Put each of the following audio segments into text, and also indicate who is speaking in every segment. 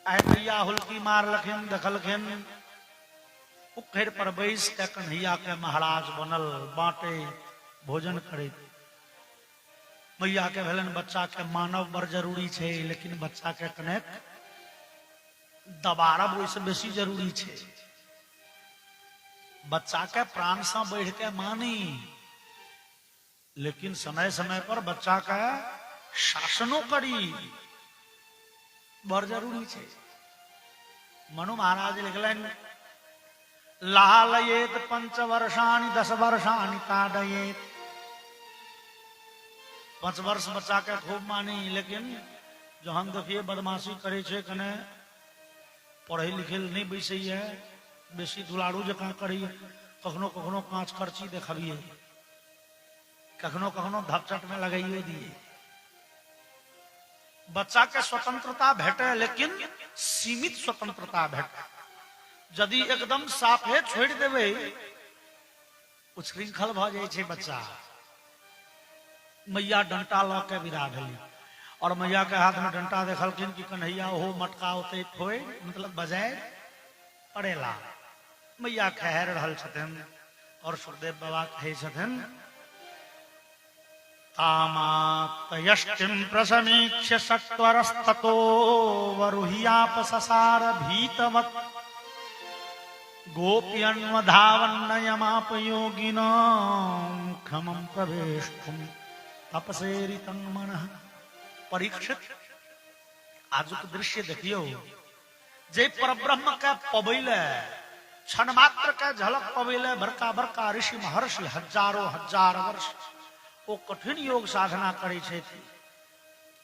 Speaker 1: आय मैया हुलकी मार लखिन देखलखिन उखड़ पर बैस के कन्हैया के महाराज बनल बांटे भोजन करे। मैया के भेलन बच्चा के मानव बड़ जरूरी है, लेकिन बच्चा के कनेक दबारब ओइसे बेसी जरूरी है। बच्चा के प्राण से बढ़ के मानी, लेकिन समय समय पर बच्चा का शासनो करी बड़ जरूरी है। मनु महाराज लिखलन लालयेत 5 वर्षाणि 10 वर्षाणि ताडयेत। 5 वर्ष बच्चा के खूब मानी, लेकिन जो हम देखिए बदमाशी करे छे कने पढ़े लिखे नहीं बैसे है, बेसी दुलारू जका करी, कखनो कखनो कांच खर्ची देखिए, कखनो कखनो धपचट में लगाइए दिए। बच्चा के स्वतंत्रता भेटे, लेकिन सीमित स्वतंत्रता भेटे। यदि एकदम साफे छोड़ देवे उच्छृंखल भ जाए छे बच्चा। मैया डंटा ल के विदा भेली और मैया के हाथ में डंटा देखलखिन कि कन्हैया ओहो मटका ओते खोए, मतलब बजाय पड़ेला। मैया खहर रहल छथिन और सुखदेव बाबा कहे छथिन तामातयष्टिं प्रसमीक्ष्य सत्वरस्ततो वरुह्यापससार भीतवत् गोप्यन्वधावन्नयमापयोगिनां खमं प्रवेष्टुं तपसेरितं मनः। परीक्षित आजुक दृश्य देखियो, जे परब्रह्म के पबैले क्षण मात्र के झलक पबैले बड़का बड़का ऋषि महर्षि हजारों हजार वर्ष वो कठिन योग साधना करे छे।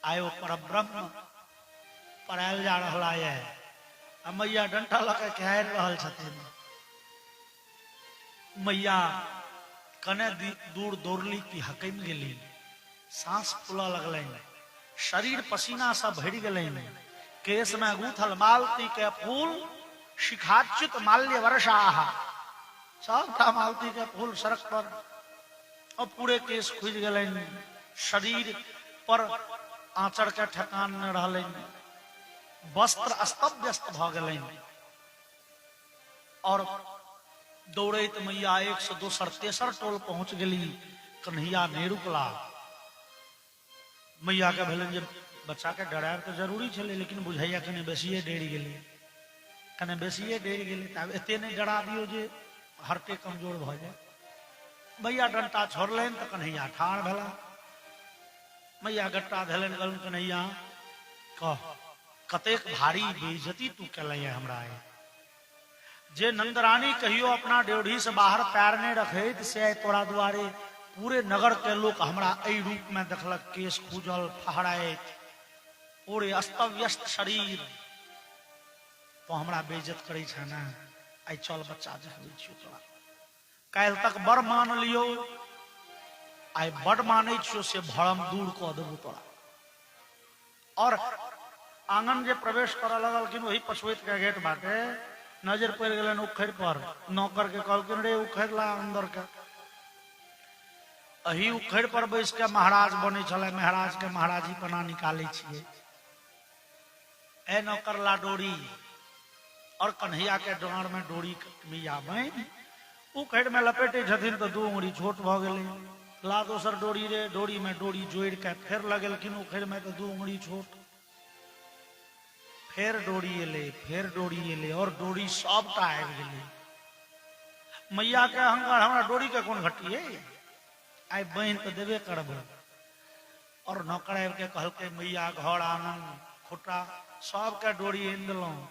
Speaker 1: आयो परब्रह्म परायल जा रहला है, मैया डंटा लगे कहर रहल छथिन। मैया कने दूर दौड़ली की हकम गेली, सांस फूला लगल, शरीर पसीना से भर गल, केस में गूथल मालती के फूल शिखाच्युत माल्य वर्षा, सबटा मालती के फूल सड़क पर और पूरे केस खुज गल, शरीर पर आंचड़ के ठेकान न रहल, वस्त्र अस्त व्यस्त भ गल और दौड़त मैया 163 टोल पहुंच गली। कन्हैया नहीं रुकला। मैया के भेलन जे बच्चा के डराब तो जरूरी छे, लेकिन बुझाइया कने बेसिए डेरी गेली, कने बेसिए डेरी गेली, तब एते नहीं डरा दियो जे हरते कमजोर भ जाए। मैया डंटा छोड़लन तो कन्हैया ठाड़ भेला। मैया गट्टा धलन गलन कन्हैया कह कतेक भारी बेइज्जती तू कल हमरा है। जे नंदरानी कहियो अपना ड्योढ़ी से बाहर पैर नहीं रखे से तोरा दुआरे पूरे नगर के लोग हमरा एहि रूप में देखलक, केस खूजल फहराए पूरे अस्त व्यस्त शरीर, तो हमरा बेइज्जत करे छे ना। आई चल बच्चा जहवे छियो तोरा, काल तक बड़ मान लियो, आई बड़ माने छियो से भरम दूर क देबो तोरा। और आंगन जे प्रवेश कर लगलखिन वही पछुत के गेट बाटे नजर पड़ गलन उखड़ पर। नौकर के कहलखिन रे उखड़ ला अंदर के। अही उखड़ पर बैस के महाराज बने छले, महाराज के महाराजी पना निकाले छिए। ए नौकर ला डोरी, और कन्हैया के डांड में डोरी मिया बांध उखड़ में लपेटे छथिन तो 2 उंगली छोट भ गेलै। ला दोसर डोरी रे, डोरी में डोरी जोड़ के फेर लगेलखिन उखड़ में तो 2 उंगली छोट। फेर डोरी एले, फेर डोरी एले और डोरी सबटा आबि गेलै। मैया के अहंकार हमरा डोरी के कोन घटी है, आई बहन तो देवे करब। और नौकर आबि के कहलकै मैया घर आंगन खुट्टा सबके डोरी आनि देलहुं।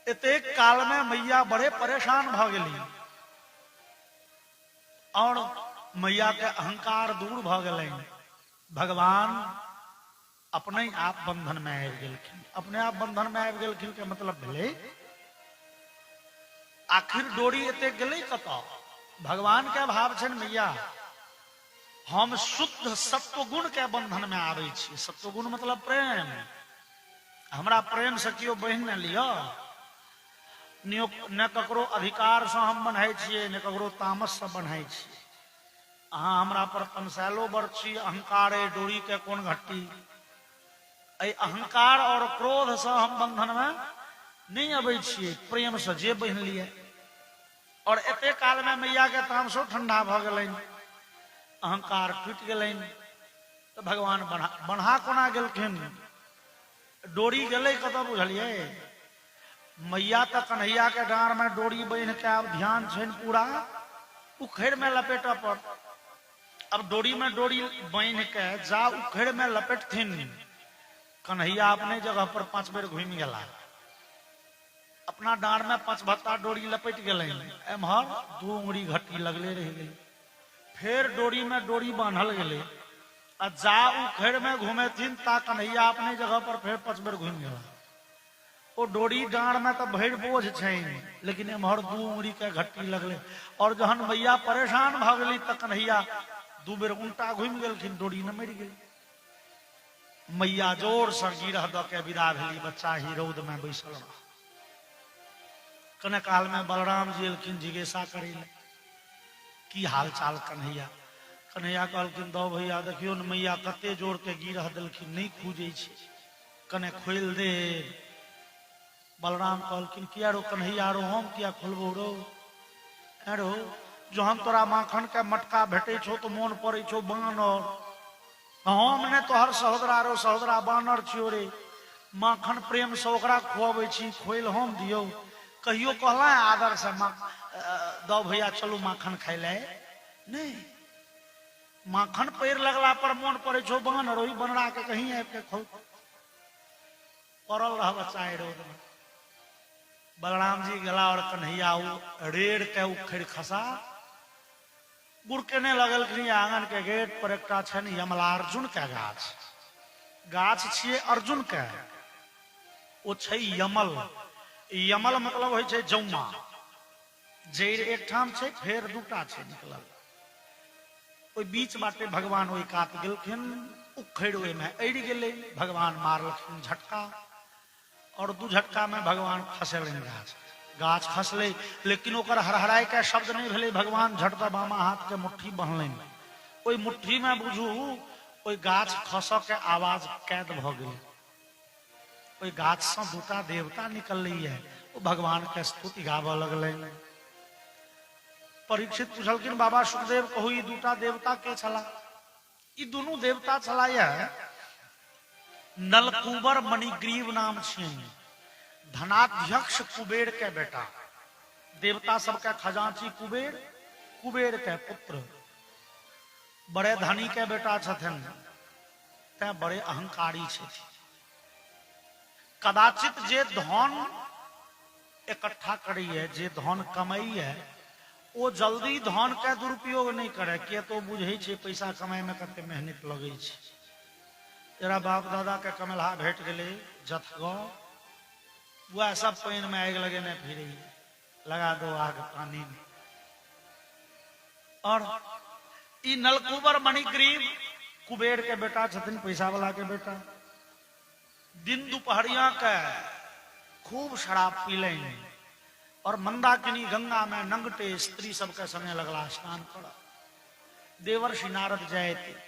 Speaker 1: एतेक काल में मैया बड़े परेशान भ गेली और मैया के अहंकार दूर भ गेलै। भगवान अपने आप बंधन में आबि गेलखिन। अपने आप बंधन में आबि गेलखिन के मतलब भेलै आखिर डोरी एते गेलै कतऽ? भगवान के भाव छनि मैया हम शुद्ध सत्व गुण के बंधन में आबै छी। सत्व गुण मतलब प्रेम। हमरा प्रेम से कियो बहिन न लियो, न ककरो अधिकार से हम बन्हाई छियै, न ककरो तामस से बन्हाई छियै। अहाँ हमरा पर तमसायलो बड़ छी, अहंकार डोरी के कोन घट्टी। अहंकार और क्रोध से हम बंधन में नहीं अबै छियै, प्रेम से जे बहिन लिए। और एते काल में मैया के तामसो ठंडा भ गेलैन, अहंकार टूट गेलैन। तो भगवान बन्हा कोना गेलखिन, डोरी गेलै कतऽ बुझलियै? मैया तो कन्हैया के डांर में डोरी बांध के अब ध्यान छनि पूरा उखड़ में लपेट पर। अब डोरी में डोरी बांध के जा उखड़ में लपेटथिन, कन्हैया अपने जगह पर 5 बेर घूम गेला, अपना डांर में 5 भत्ता डोरी लपेट गए। एम्हर 2 उंगली घट्टी लगले रह गई। फिर डोरी में डोरी बांधल गए, जा उखड़ में घूमेथिन ता कन्हैया अपने जगह पर फिर 5 बेर घूम गया। वो डोरी डांर में तो भर बोझ छै, लेकिन एम्हर 2 उंगली के घट्टी लगले। और जहन मैया परेशान भ गई तो कन्हैया 2 बेर उल्टा घूम गेलखिन, डोरी न मरि गेल। मैया जोर से गिरह द के विदा भेली, बच्चा ही रौद में बैसल रह। कने काल में बलराम जी एलखिन जिज्ञासा करे की हाल चाल कन्हैया। कन्हैया कहलखिन दो भैया देखियो न मैया कते जोर के गिरह देलखिन, नहीं खूजे छे, कने खोल दे। बलराम कहलखिन किया रो कन्हैया रो, हम किया खोलबो रो? अरो जहन तोरा माखन के मटका भेटे छो तो मोन पड़े छो बानर, हमने तोहर सहोदरा रो सहोदरा बानर छियो रे, माखन प्रेम से ओकरा खुआबै छी, खोल हम दियो? कहियो कहला आदर से दो भैया चलू माखन खाई ले? नहीं, माखन पैर लगला पर मन पड़े छो बानर, वही बनरा के कहीं आबि के खोल पड़ल रह बच्चा रोड में। बलराम जी गला और कन्हैया रेड़ के उखड़ खसा गुड़केने लगल। आंगन के गेट पर एकटा छन यमलार्जुन के गाछ, गाछ छिए अर्जुन के, ओ छै यमल। यमल मतलब होइ छै जौमा, जड़ एक ठाम छै फेर 2टा छै निकलल। ओइ बीच बाटे भगवान ओइ कात गेलखिन, उखड़ ओइ में अड़ि गेलै। भगवान मारलखिन झटका और 2 झटका में भगवान खसेलनि गाछ। गाछ खसले लेकिन ओकर हरहराय के शब्द नहीं भेले। भगवान झटका बामा हाथ के मुट्ठी बन्हलनि, ओइ मुट्ठी में बुझू ओइ गाछ खस के आवाज कैद भ गेल। ओइ गाछ से 2टा देवता निकललै है, ओ भगवान के स्तुति गाबऽ लगलै। परीक्षित पूछलखिन बाबा सुखदेव कहू ई 2टा देवता के छला? ई दुनू देवता छला है नलकूबर मणिग्रीव नाम छियनि, धनाध्यक्ष कुबेर के बेटा। देवता सबके खजांची कुबेर, कुबेर के पुत्र, बड़े धनी के बेटा छथिन, ते बड़े अहंकारी छथिन। कदाचित जे धन इकट्ठा करैए, जे धन कमाइए, वो जल्दी धन के दुरुपयोग नहीं करे, किया तो बुझे छे पैसा कमाए में कते मेहनत लगे छे। तेरा बाप दादा के कमलहा भेट गेले जथगो, वह सब पानी में आग लगे न फिर लगा दो आग पानी में। और ई नलकूबर मणिग्रीव कुबेर के बेटा छथिन, पैसा वाला के बेटा। दिन दोपहरिया के खूब शराब पीलें और मंदाकिनी गंगा में नंगटे स्त्री सबके संगे लगला स्नान कर। देवर्षि नारद जयते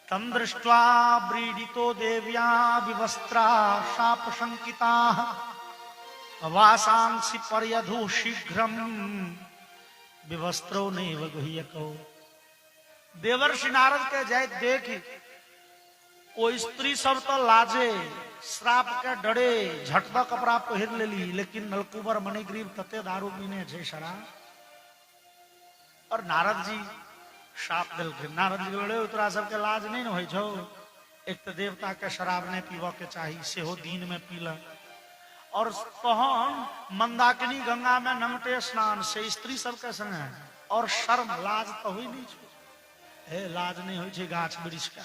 Speaker 1: तम दृष्ट्वा व्रीडितो देव्या विवस्त्रा शाप शंकिता वासांसि पर्यधु शीघ्रम विवस्त्रो नैव गुह्यको। देवर्षि नारद के जाय देखी ओ स्त्री सब तो लाजे श्राप के डरे झटदा कपड़ा पहिर लेली, लेकिन नलकूबर मणिग्रीव तते दारू पीने छे शराब। और नारद जी शाप दिलखिन। नारद जी बोले तोरा सबके लाज नहीं न होइ छौ, एक तो देवता के शराब नहीं पीबा के चाहिए, सेहो दिन में पीला। और तहन मंदाकिनी गंगा में नमटे स्नान से स्त्री सबके संगे, और शर्म लाज तो हुई नहीं छो। हे लाज नहीं होइ छे गाछ वृक्ष का,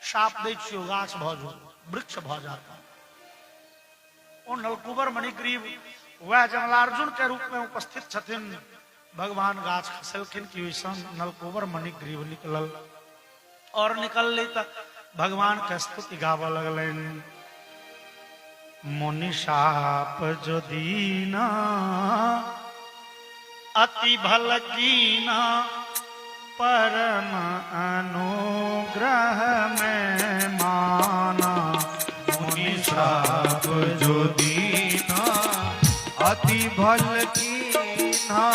Speaker 1: शाप दै छियो गाछ भ जो वृक्ष भ जाता। और नलकूबर मणिग्रीव वह जमलार्जुन के रूप में उपस्थित छथिन। भगवान गाछ खसेलखिन कि वैसन नलकूबर मणिग्रीव निकलल, और निकलले त भगवान के स्तुति गावऽ लगलनि। मुनि शाप जो दीना अति भल कीना, परम अनुग्रह में माना।
Speaker 2: श्राप जो दीना अति भल कीन्हा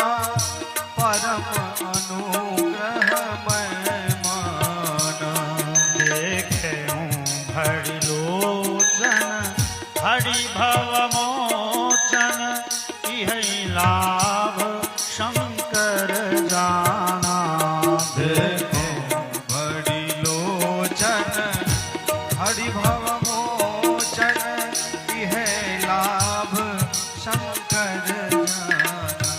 Speaker 2: परम अनुग्रह मैं माना।
Speaker 1: देखे भरि लोचन हरि भव मोचन इहि लाभ शंकर जाना।
Speaker 2: देखो बड़ी लोचन हरि भव मोचन यह लाभ शंकर जाना।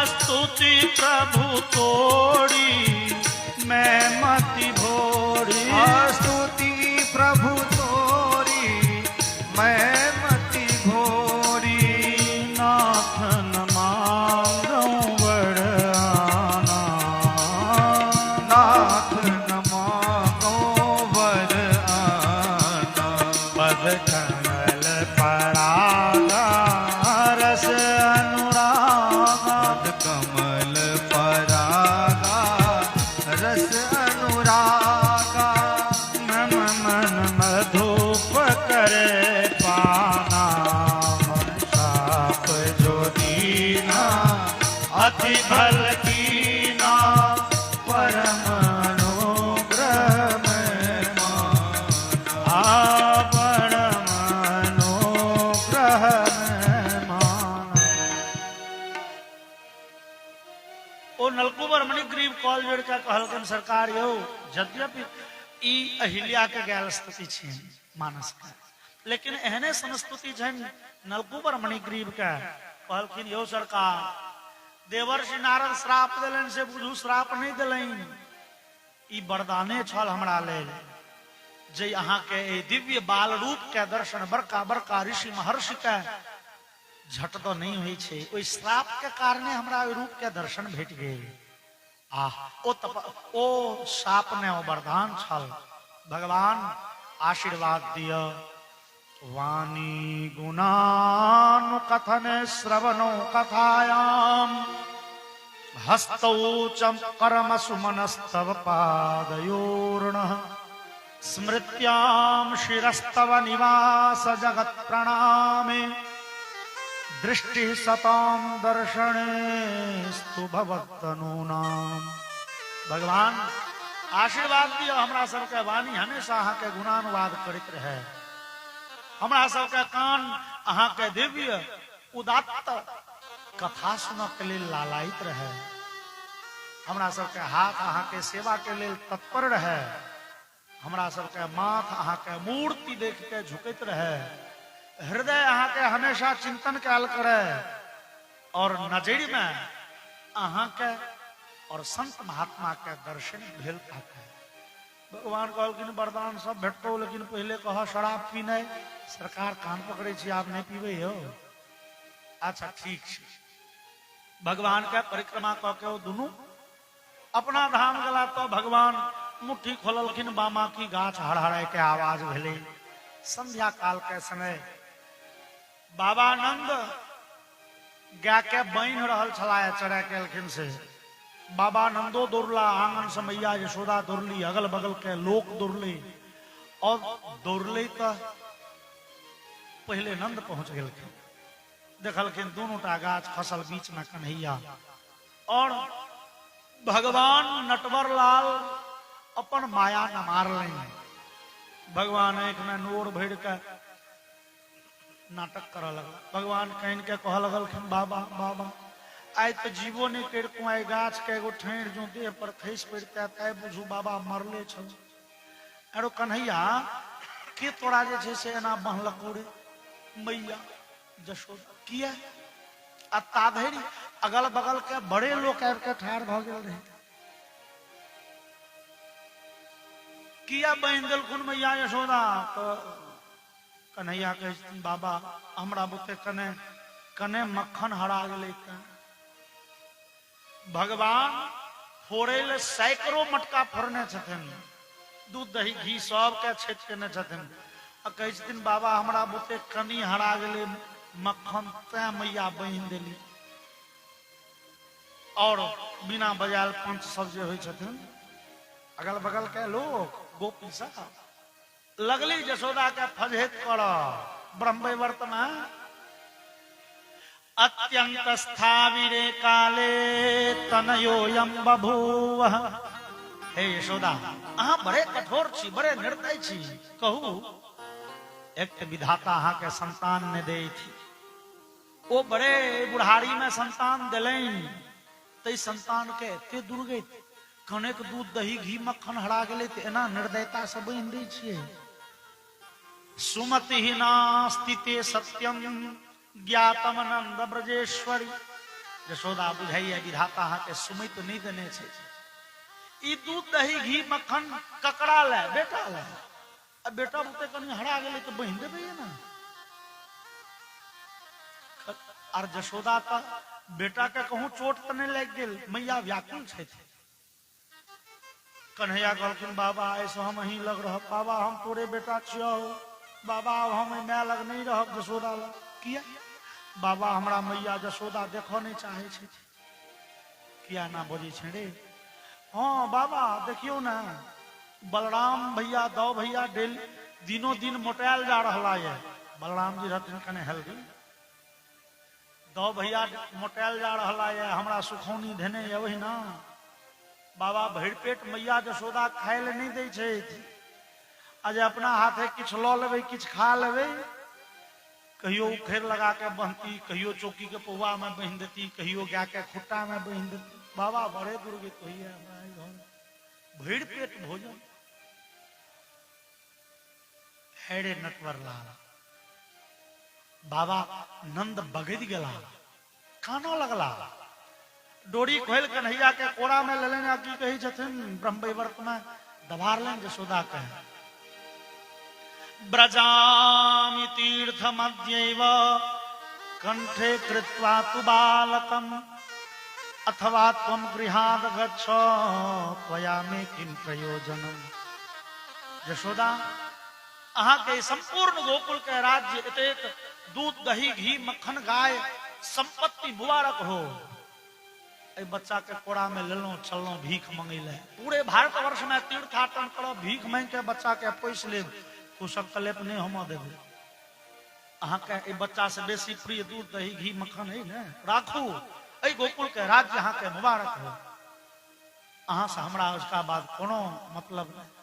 Speaker 1: स्तुति प्रभु तोड़ी मैं मति भोरी।
Speaker 2: स्तुति प्रभु तोरी मैं मति भोरी।
Speaker 1: नाथन मांगो वरदाना।
Speaker 2: नाथ नमागो वर आना।
Speaker 1: पद कमल परागा रस अनुरागा।
Speaker 2: पद कमल परागा रस अनुरागा।
Speaker 1: मन मन मधुप करे पाना। साप जो दीना अति भल कीना परम अनुग्रह में माना। परम अनुग्रह में माना। ओ नलकुबर मणिग्रीव कॉल जोड़ के कहलकन सरकार यौ यद्यपि ई अहिल्या के गैल स्तुति छी मानस का, लेकिन एहने संस्तुति छन नलकुबर मणिग्रीव के कहलखिन यौ सरकार देवर्षि नारद श्राप देलन से बुझू श्राप नहीं देलन। ई वरदाने छल हमरा लेल जे अहाँ के ए दिव्य बाल रूप के दर्शन बड़का बड़का ऋषि महर्षि के झट तो नहीं हुई छे। ओई श्राप के कारणे हमरा ओई रूप के दर्शन भेट गेल। ओ साप ने ओ वरदान छल। भगवान आशीर्वाद दिया। वाणी गुणानु कथन श्रवणो कथायाम हस्तौ च कर्म सुमनस्तव पादयोर्णः स्मृत्याम शिरस्तव निवास जगत प्रणामे दृष्टि सताम दर्शने स्तु भवतनूनाम। भगवान आशीर्वाद दिया हमरा सबके वाणी हमेशा अहाँ के गुणानुवाद करते रहे। हमरा सबके कान अहाँ के दिव्य उदात्त कथा सुनऽ के लेल लालायित रहे। हमरा सबके हाथ अहाँ के सेवा के लेल तत्पर रहे। हमरा सबके माथ अहाँ के मूर्ति देख के झुकैत रहे। हृदय अहाँ के हमेशा चिंतन काल करे और नजर में अहाँ के और संत महात्मा के दर्शन भेल पाके। भगवान कहलखिन वरदान सब भेटो लेकिन पहले कह शराब पीने। सरकार कान पकड़े छी आप नहीं पीबे हो। अच्छा ठीक छै। भगवान के परिक्रमा क के दुनू अपना धाम गला तो भगवान मुट्ठी खोललखिन बामा की गाछ हड़हड़ाए के आवाज भेले। संध्या काल के समय बाबा नंद गाय के बांध रहल छलाए चढ़ा के अलखिन से। बाबा नंदो दौड़ला आंगन से मैया यशोदा दौड़ली अगल बगल के लोग दौड़ले और दौड़ले तो पहले नंद पहुंच गए। देखलखिन दोनों टा गाछ खसल बीच में कन्हैया और भगवान नटवर लाल अपन माया न मारल। भगवान एक में नोर भर के नाटक कर लगल। भगवान कहन के कह लगलखिन बाबा बाबा आई तो जीवो नहीं कर कुआई गाछ के एगो ठेड़ जो देह पर खस पड़ता तय बुझू बाबा मरले छल। अरे कन्हैया के तोरा जे छे से एना बहलको रे मैया यशोदा किया आ ताधरि अगल बगल के बड़े लोग आबि के ठाढ़ भ गेल रहे। किया बांध देलखुन मैया यशोदा। तो कन्हैया कहे बाबा हमरा बुते कने कने मक्खन हरा गेले। भगवान फोड़े ले सैकड़ों मटका फोड़ने छथिन। दूध दही घी सब के छेद केने छथिन। आ कहे छथिन बाबा हमरा बुते कनी हरा गेले मक्खन तै मैया बांध देली। और बिना बजायल पंच सब जे होइ छथिन अगल बगल के लोग गोपी साहब लगली जशोदा के फजहेत कर ब्रह्मवर्त में अत्यंत स्थाविरे काले तनयोयम बभूव। हे यशोदा अहाँ बड़े कठोर छी, बड़े निर्दय छी। कहू एक विधाता अहाँ के संतान ने दे थी, वो बड़े बुढ़ारी में संतान दिलेन, ते संतान के एते दुर्गत कनेक दूध दही घी मक्खन हरा गेले ते एना निर्दयता से बन दै छियै। सुमति ही नास्ति ते सत्यम ज्ञातम नंद ब्रजेश्वरी। यशोदा बुझाइए विधाता अहाँ के सुमित नहीं देने छे। ई दूध दही घी मक्खन ककड़ा ले, बेटा ले। अब बेटा बुते कनी हरा गेले तो बहिन देबे ना। और जशोदा का बेटा के कहूं चोट त नहीं लग गेल, मैया व्याकुल छे। कन्हैया कहलखिन बाबा ऐसा हम ही लग रह, बाबा हम तोरे बेटा छियो, बाबा अब हम मैं लग नहीं रह जशोदा लग। किया बाबा हमरा मैया जशोदा देखो नहीं चाहे छे। किया ना बोली छे रे? हाँ बाबा देखियो ना बलराम भैया दो भैया डेल दिनों दिन मोटायल जा रहा है। बलराम जी रहते कने हेल्दी, दो भैया मोटायल जा रहा है, हमरा सुखौनी धेने है वही ना। बाबा भर पेट मैया जशोदा खाए ले नहीं दे छे। आज अपना हाथे किछ ल लेबे किछ खा लेबे, कहियो उखेर लगा के बहती, कहियो चौकी के पौवा में बहन देती, कहियो गाय के खुट्टा में बहन देती। बाबा बड़े दुर्गत हुई है भीड़ पेट भोजन। हेड़े नटवर लाल बाबा नंद बगद गला, कानो लगला। डोरी खोल कन्हैया के कोड़ा में ले लेने की कही छथिन ब्रह्मवर्त में दबार लें जशोदा के। ब्रजामि तीर्थ मध्यैव कंठे कृत्वा तु बालकम अथवा त्वं गृहाद गच्छ त्वया मे किं प्रयोजनम। यशोदा अहाँ के संपूर्ण गोकुल के राज्य एतेक दूध दही घी मक्खन गाय संपत्ति मुबारक हो। ए बच्चा के कोड़ा में लेलो चललो भीख मंगैले। पूरे भारतवर्ष में तीर्थाटन करो, भीख मांग के बच्चा के पोस ले, कुशक कलेप नहीं हम देबे। अहाँ के ए बच्चा से बेसी प्रिय दूध दही घी मक्खन है ने, राखू ए गोकुल के राज्य अहाँ के मुबारक हो। अहाँ से हमरा उसका बाद कोनो मतलब नहीं।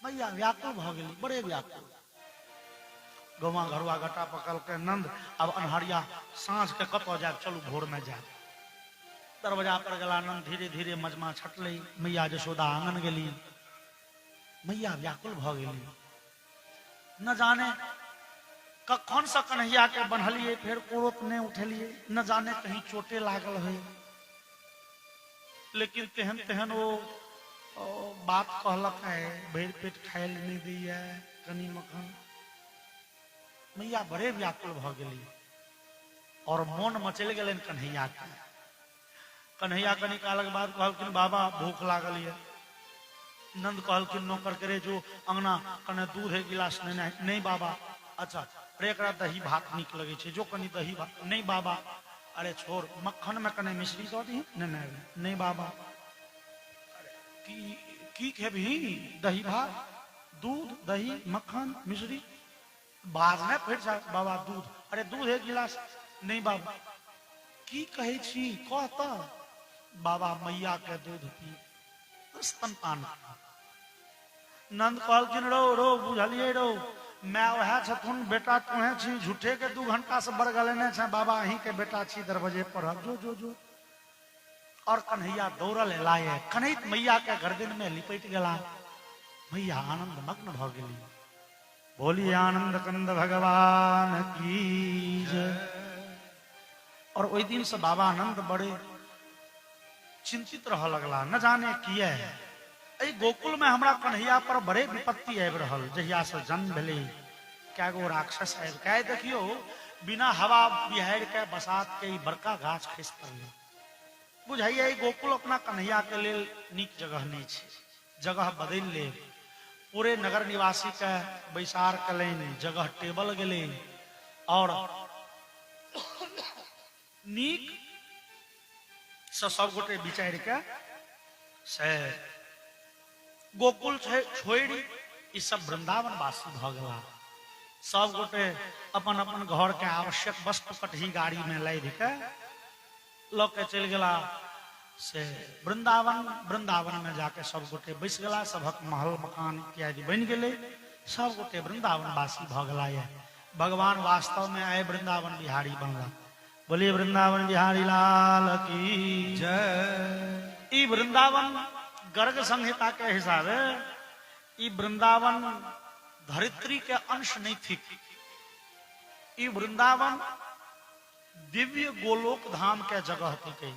Speaker 1: मैया व्याकुल भ गेली, बड़े व्याकुल। गौवा घरवा घटा पकड़ के नंद अब अनहरिया सांझ के कतो जाए, चलू भोर में जाए। दरवाजा पर गला नंद, धीरे धीरे मजमा छटले। मैया जशोदा आंगन गेली, मैया व्याकुल भ गेली। न जाने कखन से कन्हैया के बन्हलिए, फिर कोड़ोत नहीं उठेलिए, न जाने कहीं चोटे लागल है। लेकिन तेहन तेहन वो बात कहलक है, भर पेट खाए नहीं दी है कनी मखन। मैया बड़े व्याकुल भ गेली और मन मचल गए कन्हैया के। कन्हैया कनी कालक बाद कहलखिन बाबा भूख लागल है। नंद कहलखिन नौकर करे जो अंगना कने दूध है गिलास नहीं बाबा। अच्छा एकरा दही भात निक लगे छे, जो कनी दही भात नहीं बाबा। अरे छोड़ मक्खन में कने मिश्री दो दी नहीं बाबा। की खेबी दही भात दूध दही मक्खन मिश्री बाद में फिर बाबा दूध। अरे दूध एक गिलास नहीं बाबा। की कहे छी कहता बाबा मैया के दूध पी स्तनपान। नंद कहलखिन रो रो बुझलिए रो, मैं वह छथुन बेटा तुहे छी, झूठे के 2 घंटा से बरग लेने छे बाबा अही के बेटा छी, दरवाजे पर जो जो जो। और कन्हैया दौड़ल लाए, कन्हैत मैया के गर्दन में लिपट गला। मैया आनंद मग्न भ गेली। बोली आनंद कंद भगवान की जय। और ओई दिन से बाबा आनंद बड़े चिंतित रह लगला, न जाने किए ए गोकुल में हमरा कन्हैया पर बड़े विपत्ति आबि रहल। जहिया से जन्म भेले क्या गो राक्षस आबि के देखियो बिना हवा बिहार के बसात के बड़का गाछ खसि पड़ल। बुझाइए गोकुल अपना कन्हैया के लेल नीक जगह नहीं छे, जगह बदल ले। पूरे नगर निवासी के बैसार कलेन, जगह टेबल गेले और नीक से सब गोटे विचार के से गोकुल छोड़ी ई सब वृंदावन वासी भ गेला। सब गोटे अपन अपन घर के आवश्यक वस्तु कटही गाड़ी में लाद के ल के चल गेला से वृंदावन में जाके सब गोटे बैस गेला। सबक महल मकान इत्यादि बन गेले। सब गोटे वृंदावन वासी भ गेला। भगवान वास्तव में आए वृंदावन बिहारी बनला। बोलिए वृंदावन बिहारी लाल की
Speaker 2: जय।
Speaker 1: ई वृंदावन गर्ग संहिता के हिसाबे ई वृंदावन धरित्री के अंश नहीं थी। ई वृंदावन दिव्य गोलोक धाम के जगह थी।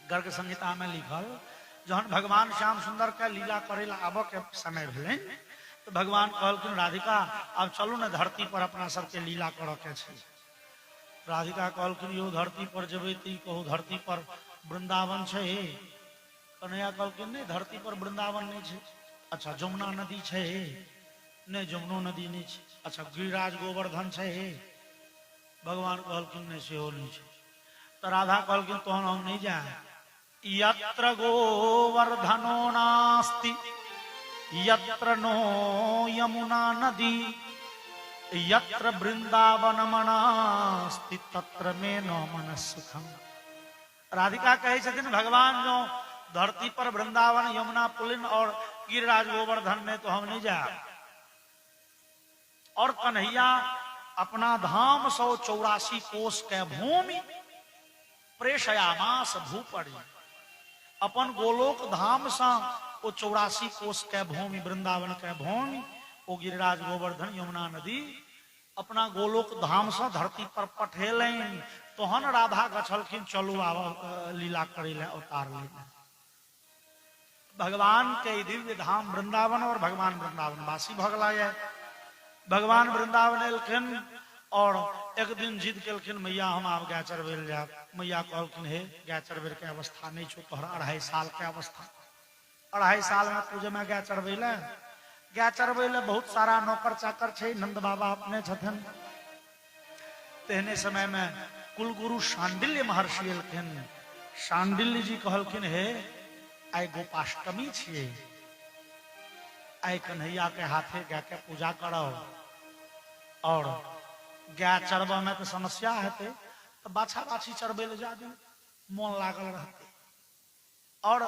Speaker 1: गर्ग संहिता में लिखल जहन भगवान श्याम सुंदर के लीला करेला आबो के समय भेले तो भगवान कहलखिन राधिका अब चलू न धरती पर अपना सबके लीला कर के छै। राधिका कहलखिन यो धरती पर जेबै त कहू धरती पर वृंदावन छै। कन्हैया कहलखिन नहीं धरती पर वृंदावन नहीं छै। अच्छा जमुना नदी छै? नहीं जमुनो नदी नहीं छै। अच्छा गिरिराज गोवर्धन छै? भगवान कहलखिन नहीं सेहो नहीं छै। तो राधा कहलखिन तहन हम नहीं जाए। यत्र गोवर्धनो नास्ति यत्र नो यमुना नदी यत्र वृंदावन मनास्ति तत्र में नो मन सुखम। राधिका कहे छथिन भगवान जो धरती पर वृंदावन यमुना पुलिन और गिरिराज गोवर्धन में तो हम नहीं जाए। और कन्हैया अपना धाम 184 कोष के भूमि प्रेषयामास भूपड़ी। अपन गोलोक धाम से वो 84 कोष के भूमि वृंदावन के भूमि वो गिरिराज गोवर्धन यमुना नदी अपना गोलोक धाम से धरती पर पठेलें। तोहन राधा गछलखिन चलू आव लीला करे ले अवतार ले। भगवान के दिव्य धाम वृंदावन और भगवान वृंदावन वासी भगला है। भगवान वृंदावन एलखिन और एक दिन जिद केलखिन मैया हम आब गाय चरबै ले जाब। मैया कहलखिन हे गाय चरबै के अवस्था नहीं छो तोहरा 2.5 साल के अवस्था। 2.5 साल में तुझे मैं गाय चरबै ले बहुत सारा नौकर चाकर छे। नंद बाबा अपने छथिन। तेहने समय में कुलगुरु शांडिल्य महर्षि एलखिन। शांडिल्य जी कहलखिन हे आइ गोपाष्टमी छिए। आइ कन्हैया के हाथे गाय के पूजा करो और गाय चरबा में तो समस्या हेते तो बाछा बाछी चरबे ले जा दू मन लागल रहते। और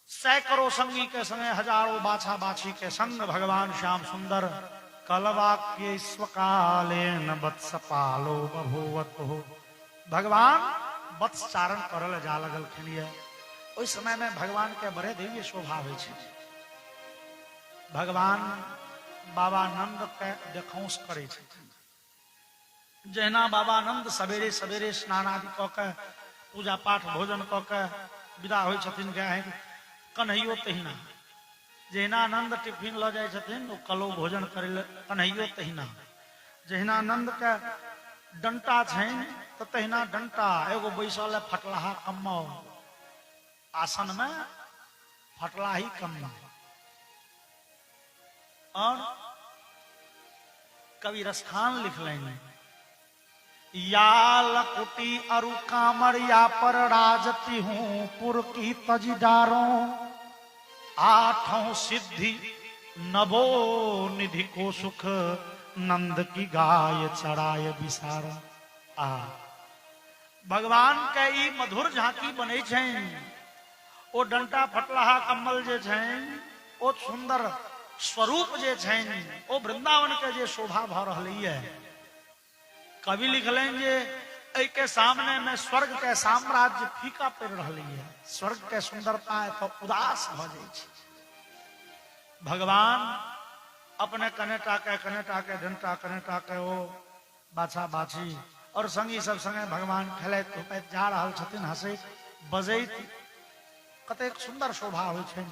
Speaker 1: सैकड़ों संगी के संगे हजारों बाछा बाछी के संग भगवान श्याम सुंदर कलवाक्य स्वकालेन वत्स पालो बभूवत हो। भगवान वत्स चारण करल जा लगलखिन। उस समय में भगवान के बड़े दिव्य शोभा होइ छै। भगवान बाबा नंद के देखौंस करे छथिन। जहिना बाबा नंद सवेरे सवेरे स्नान आदि क के पूजा पाठ भोजन क के विदा होइ छथिन गाय कन्हैयो तहिना। जहिना नंद टिफिन ल जाय छथिन ओ कलो भोजन करे ले कन्हैयो तहिना। जहिना नंद के डंटा छैन त तहिना डंटा एगो बैसल फटलाहा कम्मा आसन में फटलाही कम्मा। और कवि रसखान लिख लेंगे या लकुटी अरु कामर या पर राजती हूं पुर की तजीदारों 8 सिद्धि नभो निधि को सुख नंद की गाय चराय विसारा। भगवान के ई मधुर झांकी बने छैन। ओ डंटा फटलाहा कम्बल जे छैन ओ सुंदर स्वरूप जे छैन ओ वृंदावन के जे शोभा भ रहलै है। कवि लिखलें जे एहि के सामने में स्वर्ग के साम्राज्य फीका पड़ रहलै है। स्वर्ग के सुंदरता तो उदास भ जाय छै। भगवान अपने कनेटा के डंटा कनेटा के ओ बाछा बाछी और संगी सब संगे भगवान खेलैत धुपैत जा रहल छथिन हंसैत बजैत। कतेक सुंदर शोभा होइ छै।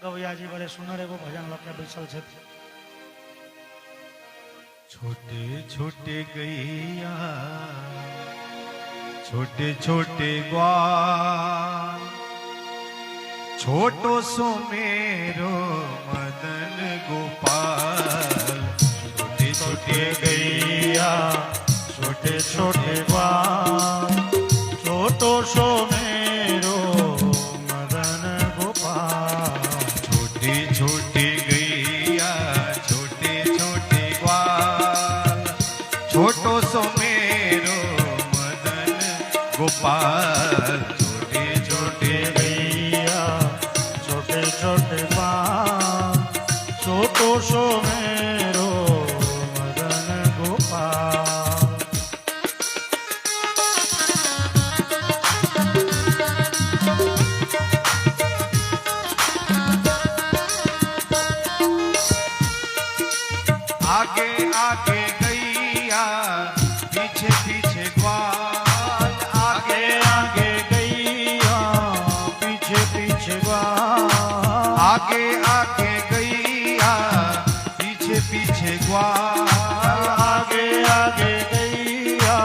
Speaker 1: गवैया जी बड़े सुंदर एगो भजन लके बैसल छथिन।
Speaker 2: छोटे छोटे गैया छोटे छोटे ग्वाल छोटो सो मेरो मदन गोपाल। छोटे छोटे गैया
Speaker 1: छोटे छोटे ग्वाल छोटो सो मेरो मदन गोपाल।
Speaker 2: छोटे छोटे गोपाल छोटे छोटे
Speaker 1: गैया छोटे छोटे पाँव छोटो सो मेरो मदन गोपाल।
Speaker 2: आगे आगे गैया पीछे पीछे ग्वाल
Speaker 1: आगे आगे गैया पीछे पीछे ग्वाल
Speaker 2: आगे आगे गैया पीछे पीछे ग्वाल
Speaker 1: आगे आगे गैया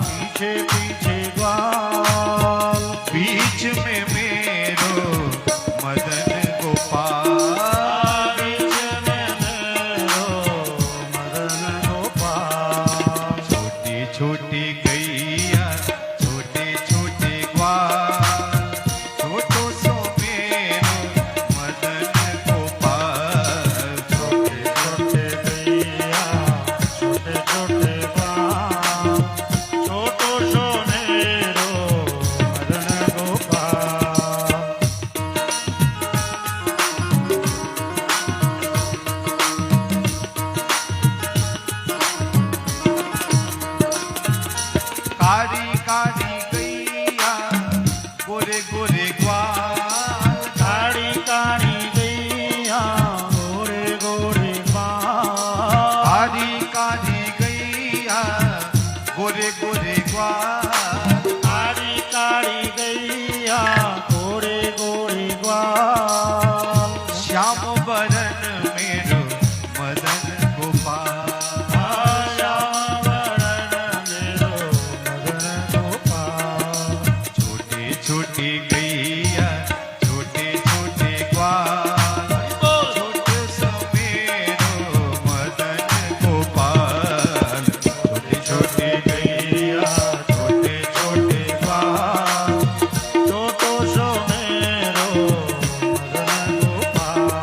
Speaker 1: पीछे पीछे ग्वाल
Speaker 2: बीच में मेरो मदन गोपाल
Speaker 1: बीच में मेरो मदन गोपाल।
Speaker 2: छोटी छोटी गैया छोटे छोटे ग्वाल छोटो सो मेरो मदन गोपाल
Speaker 1: छोटे छोटे गैया छोटे छोटे पाँव छोटो सो मेरो मदन गोपाल।
Speaker 2: कारी कारी गैया गोरे गोरे ग्वाल
Speaker 1: काड़ी काड़ी गैया गोरे गोरे पाँव
Speaker 2: कारी कारी गैया गोरे गोरे ग्वाल
Speaker 1: काड़ी काड़ी गैया गोरे गोरे ग्वाल
Speaker 2: श्याम बरन मेरो मदन गोपाल
Speaker 1: श्याम बरन मेरो मदन गोपाल।
Speaker 2: छोटे छोटे गैया छोटे छोटे ग्वाल छोटे सो मेरो मदन गोपाल छोटे छोटे गैया छोटे छोटे ग्वाल
Speaker 1: छोटो सो मेरो मदन गोपाल।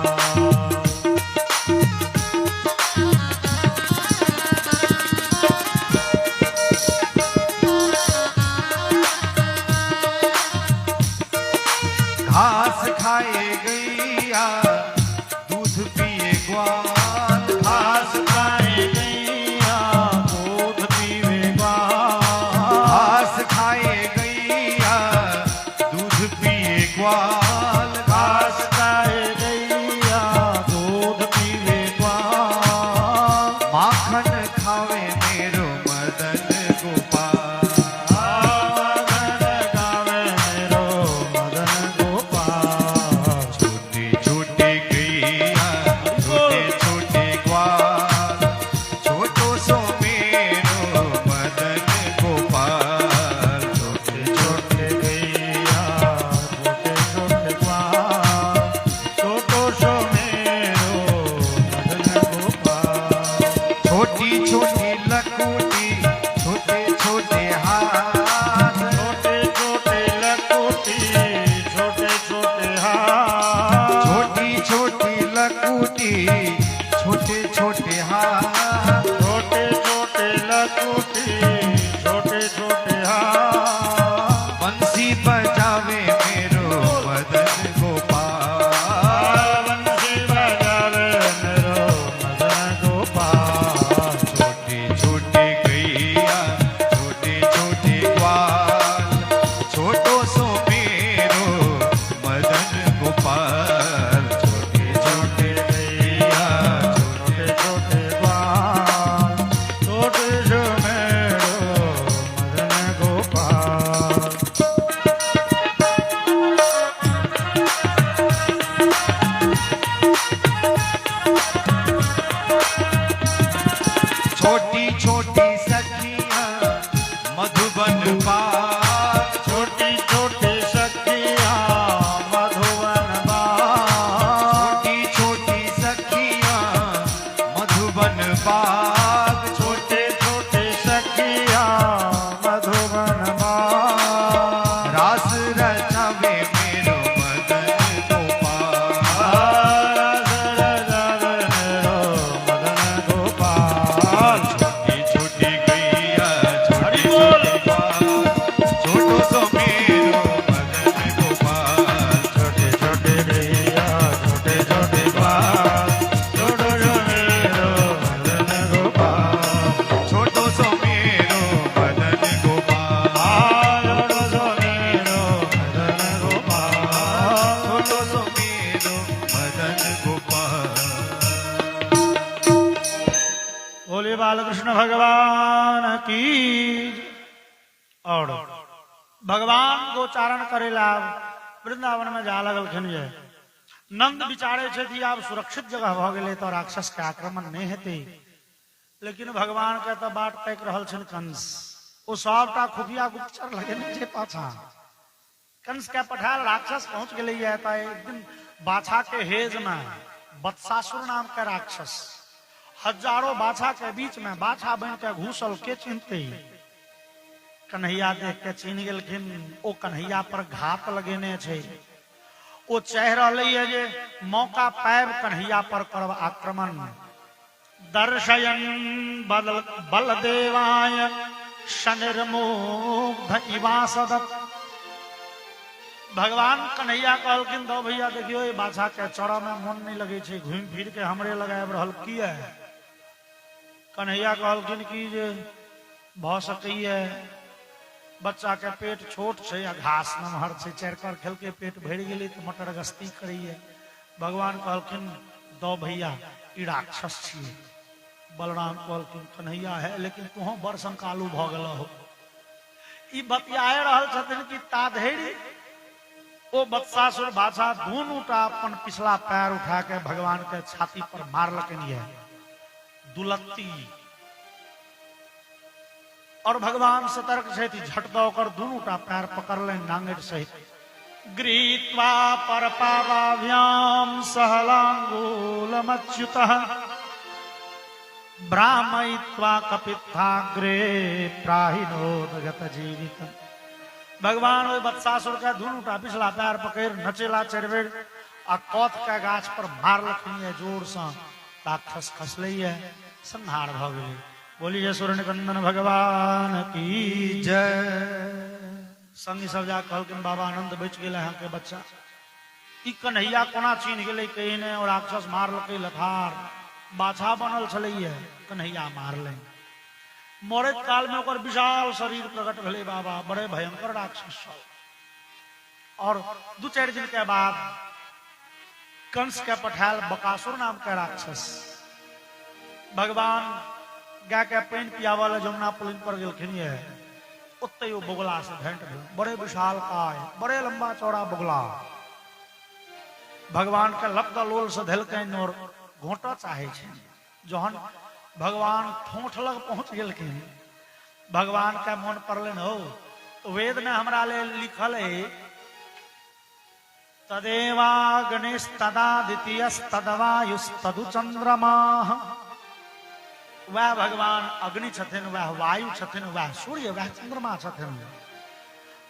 Speaker 2: घास खाए गैया दूध पिए ग्वाल
Speaker 1: घास खाए गैया दूध पीवे ग्वाल
Speaker 2: घास खाए गैया दूध पिए ग्वाल
Speaker 1: घास खाए गैया दूध पीवे ग्वाल
Speaker 2: माखन खावे मेरो मदन गोपाल
Speaker 1: मदन गावे मेरो मदन गोपाल।
Speaker 2: छोटे छोटे गैया छोटे छोटे ग्वाल छोटो सो मेरो मदन गोपाल छोटे
Speaker 1: छोटे गैया छोटे छोटे ग्वाल छोटो सो मेरो मदन गोपाल।
Speaker 2: छोटी छोटी लकुटी छोटे छोटे हाथ
Speaker 1: छोटे छोटे लकोटी छोटे छोटे हाथ
Speaker 2: छोटी छोटी लकुटी छोटे छोटे हाथ
Speaker 1: छोटे छोटे लकोटी छोटे छोटे हाथ
Speaker 2: बंसी बजावे मेरो मदन गोपाल
Speaker 1: बंसी बजावे मेरो मदन गोपाल।
Speaker 2: छोटे छोटे गैया छोटे छोटे ग्वाल छोटो सो मेरो मदन गोपाल छोटे छोटे गैया
Speaker 1: छोटे छोटे ग्वाल छोटे सो मेरो मदन गोपाल।
Speaker 2: छोटी छोटी सखियां मधुबन पार
Speaker 1: छोटी छोटी सखियाँ मधुबन बाग
Speaker 2: छोटी छोटी सखियां मधुबन बाग
Speaker 1: छोटे छोटे सखियाँ मधुबन बाग
Speaker 2: रास रचावे मेरो मदन गोपाल
Speaker 1: रस रचावे मेरो मदन गोपाल।
Speaker 2: छोटी छोटी गैया छोटे
Speaker 1: हरि बोल।
Speaker 2: छोटे ग्वाल छोटो सो
Speaker 1: बोले बालकृष्ण भगवान की। और भगवान गोचारण करेला वृंदावन में जा लगलखिन जे नंद विचारे छे कि आब सुरक्षित जगह भ गेले तो राक्षस के आक्रमण नहीं हेते, लेकिन भगवान के तो बाट ताक रहल छन कंस। ओ सबटा खुफिया गुप्तचर लगेने छे पाछा। कंस के पठाल राक्षस पहुंच गेले है तो एक दिन बाछा के हेज में बत्सासुर नाम के राक्षस हजारों बाछा के बीच में बाछा बन के घुसल के चिन्हते कन्हैया देख के चिन्ह गेलखिन। ओ कन्हैया पर घात लगेने छे। ओ चाह रहले है जे मौका पाएब कन्हैया पर करब आक्रमण। दर्शयन बलदेवाय शनिर्मुग्ध इवासदत्। भगवान कन्हैया कहलखिन दो भैया देखियो ये बाछा के चढ़ा में मन नहीं लगे छे, घूम फिर के हमरे लगाए रहल की है। कन्हैया कहलखिन कि जे भ सकैए बच्चा के पेट छोट छे या घास नमहर छे, चार कर खेल के पेट भर गेली तो मटर गस्ती करिए। भगवान कहलखिन दो भैया ई राक्षस छिए। बलराम कहलखिन कन्हैया है लेकिन तुहो बड़ संकालू भ गेल हो। ई बतियाए रहल छथिन कि ताधेरी ओ बत्सासुर बाछा दोनों अपन पिछला पैर उठा के भगवान के छाती पर मारलकन ये दुलत्ती। और भगवान सतर्क छे झट दौकर दोनों पैर पकड़ ले नांगेट सहित। गृहीत्वा परपावाभ्याम सहलांगूलमच्युतः ब्राह्मयित्वा कपित्थाग्रे प्राहिनोदगत जीवितम्। भगवान ओइ बत्सासुर के दोनों पिछला पैर पकड़ नचेला चरबेर आ कौथ के गाछ पर मारलखिन जोर से। राक्षस खसले संहार भ गेलै। बोलिए सूर्यनंदन भगवान की जय। संगी सब जा कहलखिन बाबा आनंद बच गेल यहाँ के बच्चा। ई कन्हैया कोना छीन गेलै कहीं ने और राक्षस मारलकै लठार। बाछा बनल छलैये कन्हैया मारलै। मरत काल में ओकर विशाल शरीर प्रकट भेलै बाबा, बड़े भयंकर राक्षस। और दू चार दिन के बाद कंस के पठाल बकासुर नाम के राक्षस भगवान गाय के पानी पियावल जमुना पुलिन पर गेलखिन। ओते वो बोगला से भेंट भेल। बड़े विशाल काय, बड़े लंबा चौड़ा बोगला भगवान के लपद लोल से धलकन और घोटा चाहे छे। जहन भगवान ठोठ लग पहुंच गेलखिन भगवान के मन पड़लन हो। वेद में हमरा ले लिखल है तदेवा गणेश तदा द्वितीयस तदवायुस तदु चंद्रमा। वह भगवान अग्नि छथिन, वह वायु छथिन, वह सूर्य, वह चंद्रमा छथिन।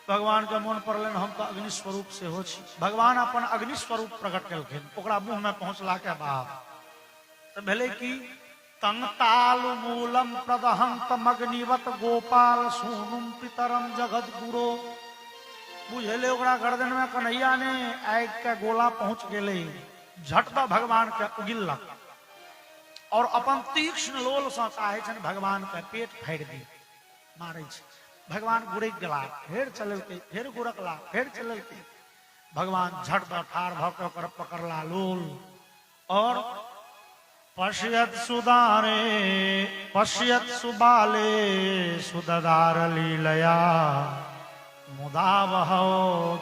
Speaker 1: भगवान के मन पड़लन हम तो अग्नि स्वरूप से हो छी। भगवान अपन अग्नि स्वरूप प्रकट केलखिन। ओकरा मुंह में पहुंचला के बाद तो भेले कि तंतालु मूलम प्रदहंत मग्निवत गोपाल सोनुम पितरम जगत गुरो। बुझेले ओकरा गर्दन में कन्हैया ने आग के गोला पहुंच गेले। झट दो भगवान के उगिलक और अपन तीक्ष्ण लोल से चाहे छन भगवान के पेट फाड़ दी मारे छे। भगवान गुड़क गेला, फेर चललकै, फेर गुड़कला, फेर चललकै। भगवान झट दो ठाड़ भ के ओकर पकड़ला लोल और पश्यत सुदारे पश्यत सुबाले सुददार लीलया मुदा वहो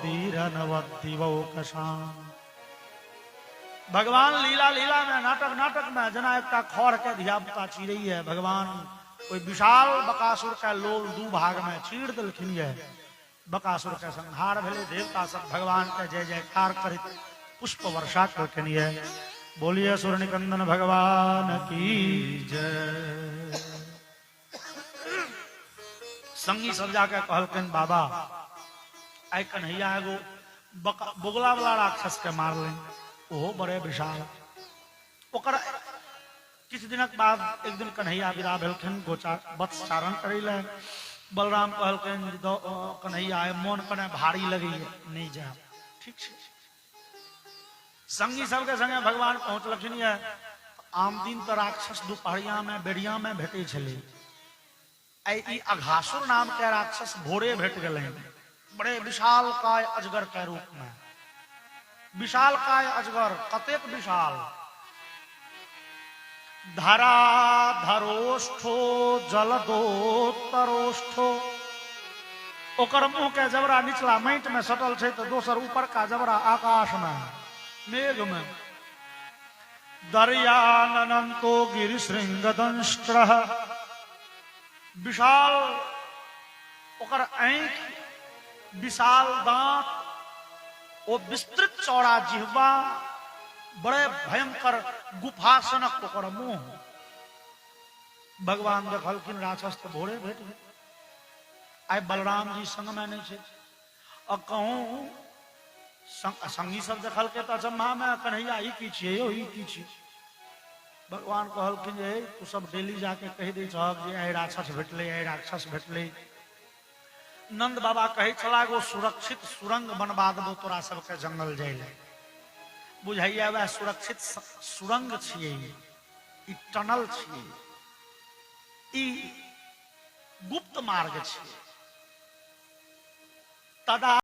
Speaker 1: धीरनवद्दिवौकशान। भगवान लीला लीला में नाटक में जना एक खौर के धिया पुता चीरई है। भगवान कोई विशाल बकासुर का लोल दू भाग में चीर दिलखिन है। बकासुर के संहार भेले। देवता सब भगवान के जय जयकार करित पुष्प वर्षा करखिन है। बोलिए सूर्यनंदन भगवान की जय। संगी सब जाके कहलखिन बाबा आई कन्हैया एगो बोगला वाला राक्षस के मारलें, ओहो बड़े विशाल। ओकर किछ दिनक बाद एक दिन कन्हैया विदा भेलखिन गोचा वत्सचारण करै ले। बलराम कहलखिन कन्हैया मोन कने भारी लगी नहीं जाए। ठीक है संगी सबके संगे भगवान पहुंचलखिन। आम दिन तो राक्षस दोपहरिया में बेड़िया में भेटे छले। आई अघासुर नाम के राक्षस भोरे भेट गए। बड़े विशाल काय अजगर के रूप में। विशाल काय अजगर कतेक विशाल। धराधरोष्ठो जलदोत्तरोष्ठो। ओकर मुंह के जबरा निचला माटि में सटल है तो दोसर ऊपर का जबरा आकाश में मेघ में। दर्यानंतो गिरिशृंगदंष्ट्र, विशाल ओकर आंख, विशाल दांत, वो विस्तृत चौड़ा जिह्वा, बड़े भयंकर गुफासनक ओकर मुंह। भगवान देखलखिन राक्षस तो भोरे भेट गए, आइ बलराम जी संग में नहीं छे। और कहूं संगी सब देखल के तो अचम्भा में कन्हैया ई की छिए यौ ई की छिए। भगवान कहलखिन जे तू सब डेली जाके कह दे छहक जे आइ राक्षस भेटले, आइ राक्षस भेटले। नंद बाबा कहे छला गो सुरक्षित सुरंग बनवा देबो तोरा सबके जंगल जाय ले। बुझाइया वह सुरक्षित सुरंग छिए, ई टनल छिए, ई गुप्त मार्ग छिए। तदा